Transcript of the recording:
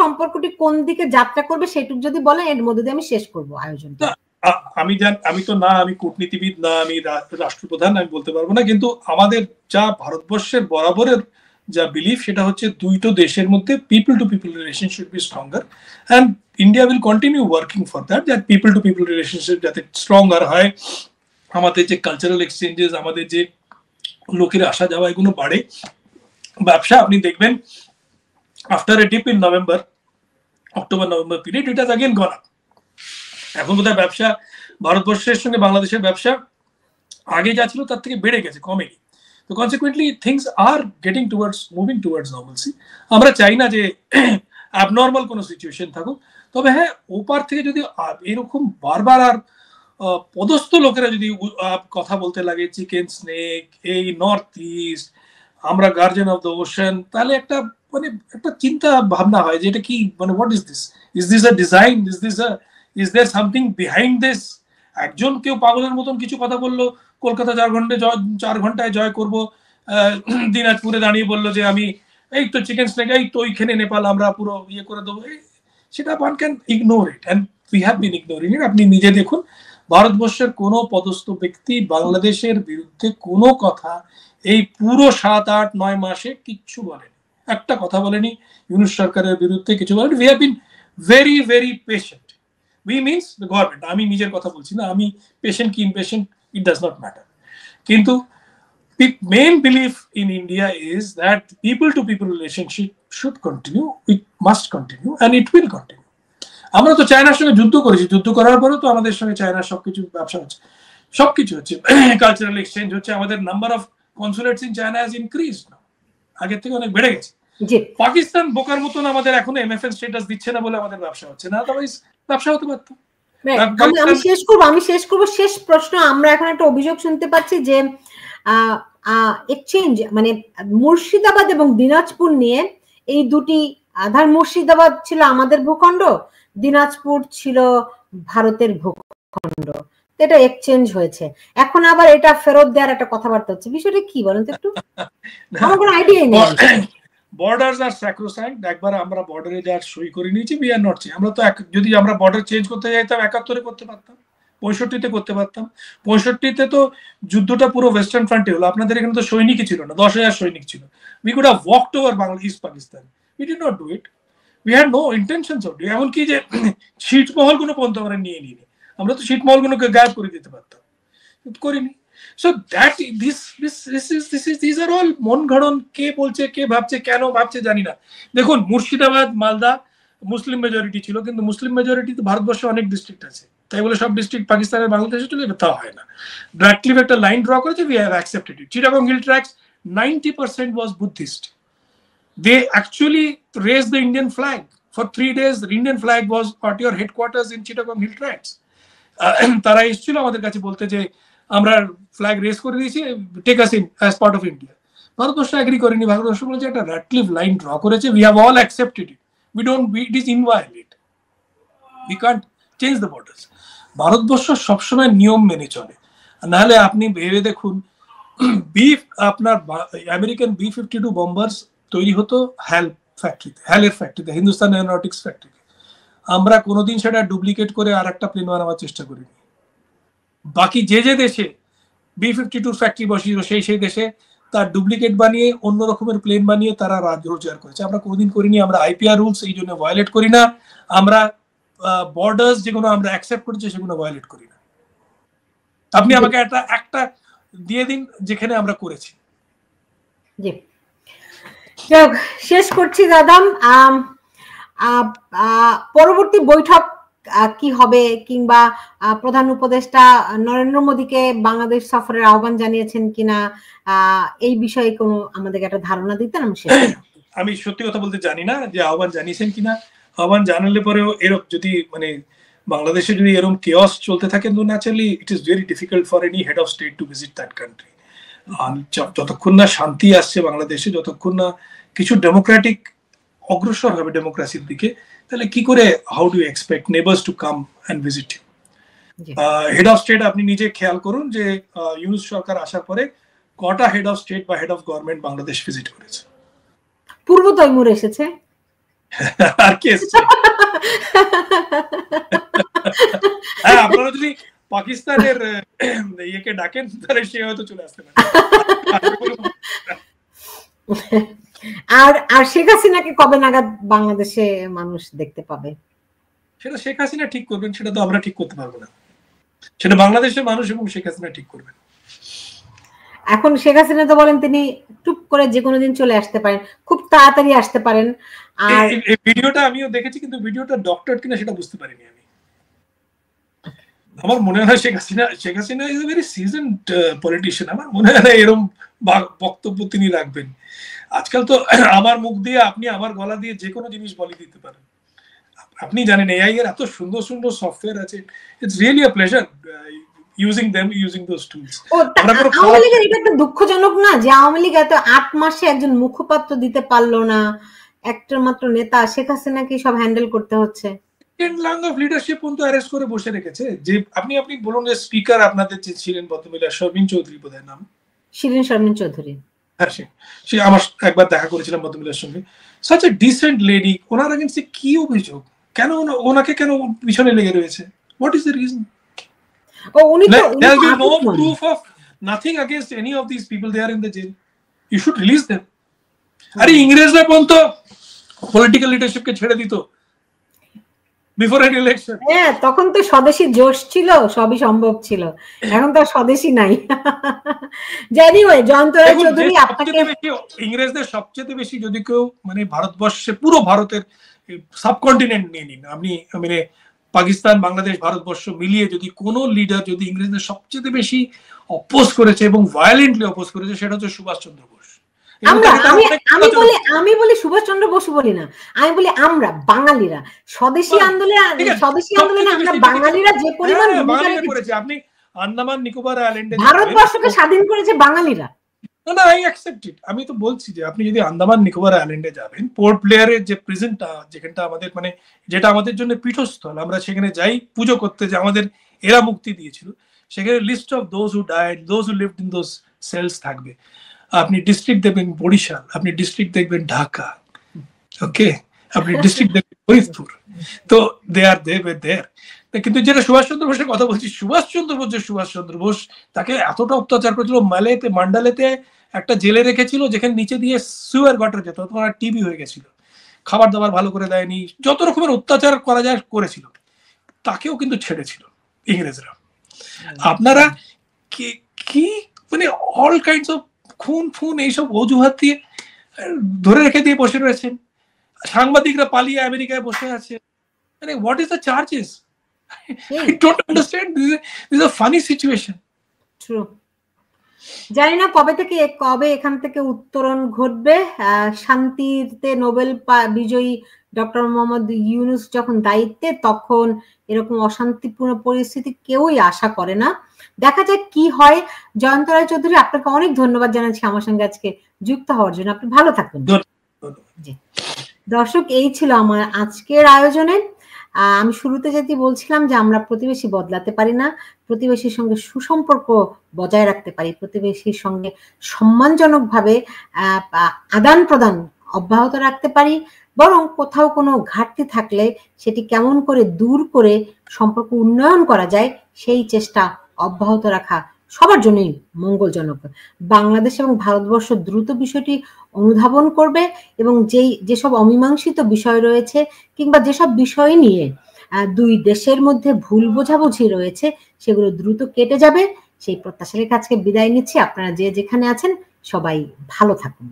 সম্পর্কটি কোন দিকে যাত্রা করবে সেটুকু যদি বলেন, এর মধ্যে দিয়ে আমি শেষ করব আয়োজনটা। আমি তো না, আমি কূটনীতিবিদ না, আমি রাষ্ট্রপ্রধান, আমি বলতে পারবো না। কিন্তু আমাদের যা ভারতবর্ষের বরাবরের যা বিলিফ, সেটা হচ্ছে দুইটো দেশের মধ্যে people to people relation should be stronger, and India will continue working for that, that people to people relationship যাতে স্ট্রঙ্গার হয়, আমাদের যে কালচারাল এক্সচেঞ্জেস, আমাদের যে লোকের আসা যাওয়া, এগুলো বাড়ে। ব্যবসা আপনি দেখবেন after a deep in November, October November period, it has again gone up. এখন বোধহয় ব্যবসা ভারতবর্ষের সঙ্গে বাংলাদেশের ব্যবসা আগে যা ছিল তার থেকে বেড়ে গেছে, কমেনি। তো consequently things are getting towards, moving towards normalcy. আমরা চাই না যে অ্যাবনর্মাল কোনো সিচুয়েশন থাকুক। তবে হ্যাঁ, ওপার থেকে যদি এরকম বারবার আর পদস্থ লোকেরা যদি কথা বলতে লাগে চিকেন স্নেক, এই নর্থ ইস্ট, আমরা গার্জেন অফ দ্য ওশান, তাহলে একটা মানে একটা চিন্তা ভাবনা হয় যে এটা কি, মানে what is this? Is this a design? Is there something behind this? একজন কেউ পাগলের মতন কিছু কথা বললো, কলকাতা 4 ঘন্টায় জয় করব, দিনাজপুরে দাঁড়িয়ে বললো যে আমি এই তো চিকেন স্নেক, এই তো ওইখানে নেপাল আমরা পুরো ইয়ে করে দেবো, সেটা one can ignore it, and we have been ignoring it. আপনি নিজে দেখুন, ভারতবর্ষের কোনো পদস্থ ব্যক্তি বাংলাদেশের বিরুদ্ধে কোনো কথা এই পুরো 7, 8, 9 মাসে কিচ্ছু বলেনি, একটা কথা বলেনি ইউনূস সরকারের বিরুদ্ধে কিছু বলেনি। We have been very very patient. We means the government, আমি নিজের কথা বলছি না, আমি পেশেন্ট কি impatient it does not matter. কিন্তু main belief in India is that people to people relationship should continue, it must continue, and it will continue. আমরা তো চায়নার সঙ্গে যুদ্ধ করেছি, যুদ্ধ করার পরেও তো আমাদের সঙ্গে চায়নার সবকিছু ব্যবসা হচ্ছে, সবকিছু হচ্ছে, কালচারাল এক্সচেঞ্জ হচ্ছে, আমাদের number of কনসুলেটস in China has increased, আগের থেকে অনেক বেড়ে গেছে। পাকিস্তান বোকার মতন আমাদের এখনো এমএফএন স্ট্যাটাস দিচ্ছে না বলে আমাদের ব্যবসা হচ্ছে না, আদারওয়াইজ ব্যবসা হতে পারত। আমি শেষ করব। শেষ প্রশ্ন, আমরা এখন একটা অভিযোগ শুনতে পাচ্ছি যে এক্সচেঞ্জ মানে মুর্শিদাবাদ এবং দিনাজপুর নিয়ে, এই দুটি আধার, মুর্শিদাবাদ ছিল আমাদের ভূখণ্ড, দিনাজপুর ছিল ভারতের ভূখণ্ড, এটা এক্সচেঞ্জ হয়েছে, এখন আবার এটা ফেরত দেওয়ার একটা কথাবার্তা হচ্ছে, বিষয়টা কি বলেন তো একটু? আমার কোনো আইডিয়া নেই। বর্ডারস আর স্যাক্রোসাইন্ট, একবার আমরা বর্ডারে যার সই করে নিয়েছি, উই আর নট চেঞ্জ। আমরা তো যদি আমরা বর্ডার চেঞ্জ করতে যাইতাম 71-এ করতে পারতাম, 65-তে করতে পারতাম। 65-তে তো যুদ্ধটা পুরো ওয়েস্টার্ন ফ্রন্টে হলো, আপনাদের এখানে তো সৈনিকই ছিল না, 10,000 সৈনিক ছিল। We could have walked over East Pakistan, we did not do it, we had no intentions of do. এমনকি যে ছিটমহল গুলো পর্যন্ত আমরা নিয়ে নিইনি, আমরা তো ছিটমহল গুলোকে গায়েব করে দিতে পারতাম, করিনি। So that these are all মন গড়ন, কে বলছে, কে ভাবছে, কেন ভাবছে জানি না। দেখুন, মুর্শিদাবাদ, মালদা মুসলিম মেজরিটি ছিল, কিন্তু মুসলিম মেজরিটি তো ভারতবর্ষে অনেক ডিস্ট্রিক্ট আছে, তাই বলে সব ডিস্ট্রিক্ট পাকিস্তানের বাংলাদেশে চলে যাবে তা হয় না। ডাইরেক্টলি একটা লাইন ড্র করেছে, we have accepted it. Chittagong hill tracts 90% was Buddhist. They actually raised the Indian flag for 3 days. The Indian flag was at your headquarters in Chittagong hill tracts. তারা এসেছিল আমাদের কাছে বলতে যে আমরা flag raise করে দিয়েছি, take us in as part of India. Bharatvarsha agree করেনি, ভারতবর্ষ বলেছে একটা র্যাটক্লিফ লাইন ড্র করেছে, we have all accepted it, it is inviolate, we can't change the borders. Bharatvarsha সবসময় নিয়ম মেনে চলে, নাহলে আপনি ভেবে দেখুন, আপনার আমেরিকান B-52 বম্বার্স তৈরি হতো হ্যালের ফ্যাক্টরিতে, হিন্দুস্তান এরোনটিক্স ফ্যাক্টরিতে। আমরা কোনোদিন সেটা ডুপ্লিকেট করে আর একটা প্লেন বানাবার চেষ্টা করিনি। বাকি যে দেশে B-52 ফ্যাক্টরি বসিয়েছিল, সেই দেশে তার ডুপ্লিকেট বানিয়ে অন্য রকমের প্লেন বানিয়ে তারা রোজগার করেছে, আমরা কোনোদিন করিনি। আমরা IPR রুলস এই জন্য ভায়োলেট করি না, আমরা বর্ডার্স যেগুলো আমরা অ্যাকসেপ্ট করেছি সেগুলো ভায়োলেট করি না। আপনি আমাকে একটা দিয়ে দিন যেখানে আমরা করেছি। জি, শেষ করছি দাদা। পরবর্তী বৈঠক কি হবে, কিংবা প্রধান উপদেষ্টা নরেন্দ্র মোদীকে বাংলাদেশ সফরের আহ্বান জানিয়েছেন কিনা, এই বিষয়ে কোনো আমাদেরকে একটা ধারণা দিতেন? আমি সত্যি কথা বলতে জানি না যে আহ্বান জানিয়েছেন কিনা। আহ্বান জানালে পরেও এরকম যদি মানে বাংলাদেশে যদি এরকম কেওস চলতে থাকে, তো naturally it is very difficult for any head of state to visit that country. যতক্ষণ না শান্তি আসছে বাংলাদেশে, যতক্ষণ না কিছু ডেমোক্রেটিক অগ্রসর হবে ডেমোক্রেসির দিকে, তাহলে কি করে, how do expect neighbours to come and visit you? Head of state আপনি নিজে খেয়াল করুন যে ইউনূস সরকার আসার পরে কটা হেড অফ স্টেট বা head of government Bangladesh visit করেছে? পূর্ব তৈমুর এসেছে, আর কি এসছে? হ্যাঁ, আপনারা যদি পাকিস্তানের ইয়েকে ডাকেন তাহলে সে হয়তো চলে আসতে পারে। আর শেখ হাসিনাকে কবে নাগাদ বাংলাদেশে মানুষ দেখতে পাবে? সেটা শেখ হাসিনা ঠিক করবেন, সেটা তো আমরা ঠিক করতে পারবো না। সেটা বাংলাদেশের মানুষ এবং শেখ হাসিনা ঠিক করবেন। এখন শেখ হাসিনা তো বলেন তিনি টুপ করে যে কোনো দিন চলে আসতে পারেন, খুব তাড়াতাড়ি আসতে পারেন। আর এই ভিডিওটা আমিও দেখেছি, কিন্তু ভিডিওটা ডক্টর কিনা সেটা বুঝতে পারিনি আমি। আমার মনে হয় Sheikh Hasina is a very seasoned politician. আমার মনে হয় না এরকম বক্তব্য তিনি রাখবেন। আজকাল তো আমার মুখ দিয়ে আপনি আমার গলা দিয়ে যে কোনো জিনিস বলে দিতে পারেন। আপনি জানেন এআই এর এত সুন্দর সুন্দর সফটওয়্যার আছে, it's really a pleasure using those tools. Awami লীগের এটা একটা দুঃখজনক না যে আওয়ামী লীগ এত 8 মাসে একজন মুখপাত্র দিতে পারলো না, একটা মাত্র নেতা শেখ হাসিনাকে সব হ্যান্ডেল করতে হচ্ছে। লাং অফ লিডারশিপ পর্যন্ত অ্যারেস্ট করে বসে রেখেছে। যে আপনি বলুন যে স্পিকার আপনাদের যে ছিলেন ভদ্রমহিলা শর্মিন চৌধুরী, বোধহয় নাম, শিরিন শর্মিন চৌধুরী। হ্যাঁ, সে আমার একবার দেখা করেছিলাম ভদ্রমহিলার সঙ্গে। Such a decent lady. ওনার এগেন্সে কি অভিযোগ? কেন ওনাকে কেন পিছনে লেগে রয়েছে? What is the reason? There will be no proof of nothing against any of these people. They are in the jail. You should release them. আরে ইংরেজরা পর্যন্ত পলিটিক্যাল লিডারশিপকে ছেড়ে দিত বিফোর এন ইলেকশন। হ্যাঁ, তখন তো স্বদেশী জোশ ছিল, সবই সম্ভব ছিল। এখন তো স্বদেশী নাই। এনিওয়ে, জয়ন্ত রায় চৌধুরী আপনাকে ইংরেজদের সবচেয়ে বেশি যদি কেউ মানে ভারতবর্ষে পুরো ভারতের সাবকন্টিনেন্ট নিয়ে নিন আপনি, মানে পাকিস্তান, বাংলাদেশ, ভারতবর্ষ মিলিয়ে যদি কোনো লিডার যদি ইংরেজদের সবচেয়ে বেশি অপোজ করেছে এবং ভায়োলেন্টলি অপোজ করেছে, সেটা হচ্ছে সুভাষচন্দ্র বোস। আমি বলি সুভাষচন্দ্র বসু বলি না, আমি বলি আমরা বাঙালিরা স্বদেশী আন্দোলনে আমরা বাঙালিরা যে পরিমাণ ভূমিকা করেছে। আপনি আন্দামান নিকোবর আইল্যান্ডে ভারতবর্ষকে স্বাধীন করেছে বাঙালিরা। না, আই অ্যাকসেপ্ট ইট। আমি তো বলছি যে আপনি যদি আন্দামান নিকোবর আইল্যান্ডে যাবেন, পোর্ট ব্লেয়ারের যে প্রিজনটা, যেখানটা আমাদের মানে যেটা আমাদের জন্য পীঠস্থল, আমরা সেখানে যাই পুজো করতে, যে আমাদের এরা মুক্তি দিয়েছিল, সেখানে list of those who died, those who lived in those cells থাকবে। আপনি ডিস্ট্রিক্ট দেখবেন বরিশাল, আপনি ডিস্ট্রিক্ট দেখবেন ঢাকা, ওকে, আপনি ডিস্ট্রিক্ট দেখবেন ফরিদপুর। তো দে আর দেয়ার। কিন্তু যেটা সুভাষচন্দ্র বোসের কথা বলছি, সুভাষচন্দ্র বোস তাকে এতটা অত্যাচার করেছিল। মান্ডালেতে একটা জেলে রেখেছিল যেখানে নিচে দিয়ে সুয়ার গটার যেত, তোমার টিবি হয়ে গেছিল, খাবার দাবার ভালো করে দেয়নি, যত রকমের অত্যাচার করা যায় করেছিল। তাকেও কিন্তু ছেড়েছিল ইংরেজরা। আপনারা কি মানে অল কাইন্ডস অফ খুন এইসব অজুহাত দিয়ে ধরে রেখে দিয়ে বসে রয়েছেন। সাংবাদিকরা পালিয়ে আমেরিকায় বসে আছে। মানে what is the charges? I don't understand. This is a funny situation. True. জানি না কবে এখান থেকে উত্তরণ ঘটবে। শান্তিতে নোবেল বিজয়ী ডক্টর মোহাম্মদ ইউনূস যখন দায়িত্বে, তখন এরকম অশান্তিপূর্ণ পরিস্থিতি কেউই আশা করে না। দেখা যাক কি হয়। জয়ন্ত রায় চৌধুরী, আপনাকে অনেক ধন্যবাদ জানাচ্ছি আমার সঙ্গে আজকে যুক্ত হওয়ার জন্য। আপনি ভালো থাকবেন। দর্শক, এই ছিল আমার আজকের আয়োজনে। আমি শুরুতে যেটি বলছিলাম যে আমরা প্রতিবেশী বদলাতে পারি না, প্রতিবেশীর সঙ্গে সুসম্পর্ক বজায় রাখতে পারি, প্রতিবেশীর সঙ্গে সম্মানজনকভাবে আদান প্রদান অব্যাহত রাখতে পারি, বরং কোথাও কোনো ঘাটতি থাকলে সেটি কেমন করে দূর করে সম্পর্ক উন্নয়ন করা যায় সেই চেষ্টা অব্যাহত রাখা সবার জন্যই মঙ্গলজনক। বাংলাদেশ এবং ভারতবর্ষ দ্রুত বিষয়টি অনুধাবন করবে এবং যেসব অমীমাংসিত বিষয় রয়েছে কিংবা যেসব বিষয় নিয়ে দুই দেশের মধ্যে ভুল বোঝাবুঝি রয়েছে সেগুলো দ্রুত কেটে যাবে, সেই প্রত্যাশা রেখে আজকে বিদায় নিচ্ছি। আপনারা যে যেখানে আছেন সবাই ভালো থাকুন।